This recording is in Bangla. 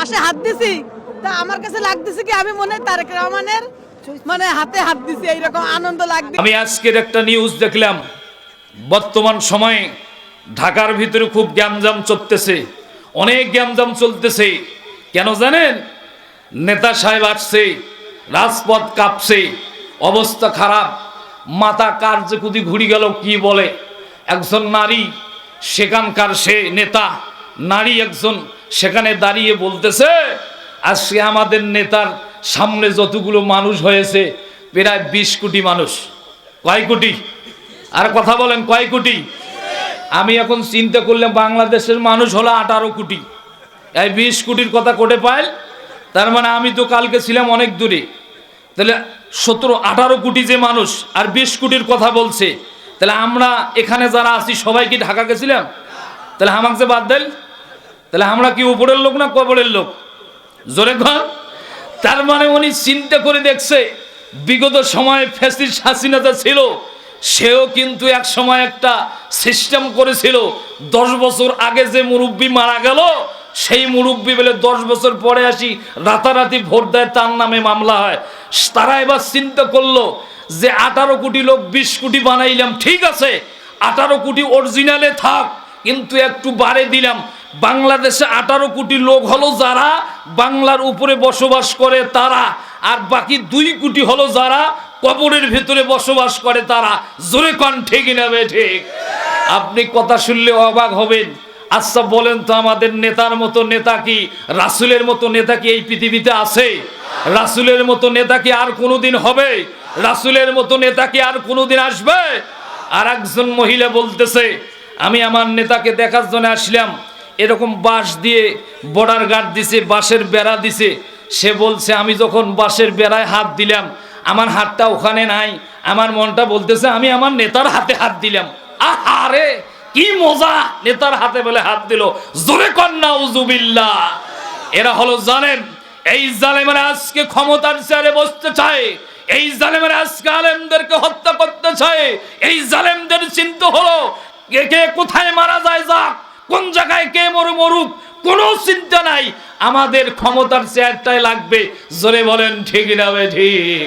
পাশে হাত দিছি, তা আমার কাছে লাগতেছে কি আমি মনে হয় তারেক রহমানের মানে হাতে হাত দিছি, এইরকম আনন্দ লাগছে। আমি আজকের একটা নিউজ দেখলাম, বর্তমান সময়ে ঢাকার ভিতরে খুব গ্যামজাম চলতেছে, অনেক গ্যামজাম চলতেছে। কেন জানেন? নেতা সাহেব আসছে, রাজপথ কাঁপছে, অবস্থা খারাপ, মাথা কার যে কুদি ঘুরি গেল কি বলে। একজন নারী, সেখানকার সে নেতা নারী একজন সেখানে দাঁড়িয়ে বলতেছে, আজকে আমাদের নেতার সামনে যতগুলো মানুষ হয়েছে প্রায় 20 কোটি মানুষ। কয় কোটি? আর কথা বলেন, কয় কোটি? আমি এখন চিন্তা করলাম বাংলাদেশের মানুষ হলো 18 কোটি, এই 20 কোটির কথা কোটে পাইল। তার মানে আমি তো কালকে ছিলাম অনেক দূরে, তাহলে 17-18 কোটি যে মানুষ আর 20 কোটির কথা বলছে, তাহলে আমরা এখানে যারা আছি সবাই কি ঢাকা গেছিলাম? তাহলে আমাকে যে বাদ দেন, তাহলে আমরা কি উপরের লোক না কবরের লোক? জোরে কর। তার মানে উনি চিন্তা করে দেখছে, বিগত সময়ে ফ্যাসিস্ট হাসিনা ছিল, সেও কিন্তু এক সময় একটা সিস্টেম করেছিল, 10 বছর আগে যে মুরব্বী মারা গেল সেই মুরব্বী বলে 10 বছর পরে আসি রাতারাতি ভোট দেয়, তার নামে মামলা হয়। তারা এবার চিন্তা করলো যে 18 কোটি লোক 20 কোটি বানাইলাম, ঠিক আছে 18 কোটি অরিজিনালে থাক, কিন্তু একটু বাড়ে দিলাম। বাংলাদেশে 18 কোটি লোক হলো যারা বাংলার উপরে বসবাস করে তারা, আর বাকি 2 কোটি হলো যারা কবরের ভিতরে বসবাস করে তারা। জোরে কোন ঠিক না ঠিক? আপনি কথা শুনলে অবাক হবেন। আচ্ছা বলেন তো, আমাদের নেতার মতো নেতা কি, রাসূলের মতো নেতা কি এই পৃথিবীতে আছে? রাসূলের মতো নেতা কি আর কোনোদিন হবে? রাসূলের মতো নেতা কি আর কোনোদিন আসবে? আর একজন মহিলা বলতেছে, আমি আমার নেতাকে দেখার জন্য আসলাম, এরকম বাঁশ দিয়ে বর্ডার গার্ড দিছে, বাঁশের বেড়া দিছে। সে বলছে আমি যখন বাঁশের বেড়ায় হাত দিলাম আমার হাতটা ওখানে নাই, আমার মনটা বলতেছে আমি আমার নেতার হাতে হাত দিলাম। আরে কি মজা, নেতার হাতে বলে হাত দিল। জোরে কন্যা উজুবিল্লাহ। এরা হলো জানেন, এই জালেমেরা আজকে ক্ষমতার চেয়ারে বসতে চায়, এই জালেমেরা আজকে আলেমদেরকে হত্যা করতে চায়। এই জালেমদের চিন্তা হলো কে কোথায় মারা যায় যাক, কোন জায়গায় কে মরুক, কোনো চিন্তা নাই, আমাদের ক্ষমতার চেয়ারটাই লাগবে। জোরে বলেন ঠিক না ঠিক?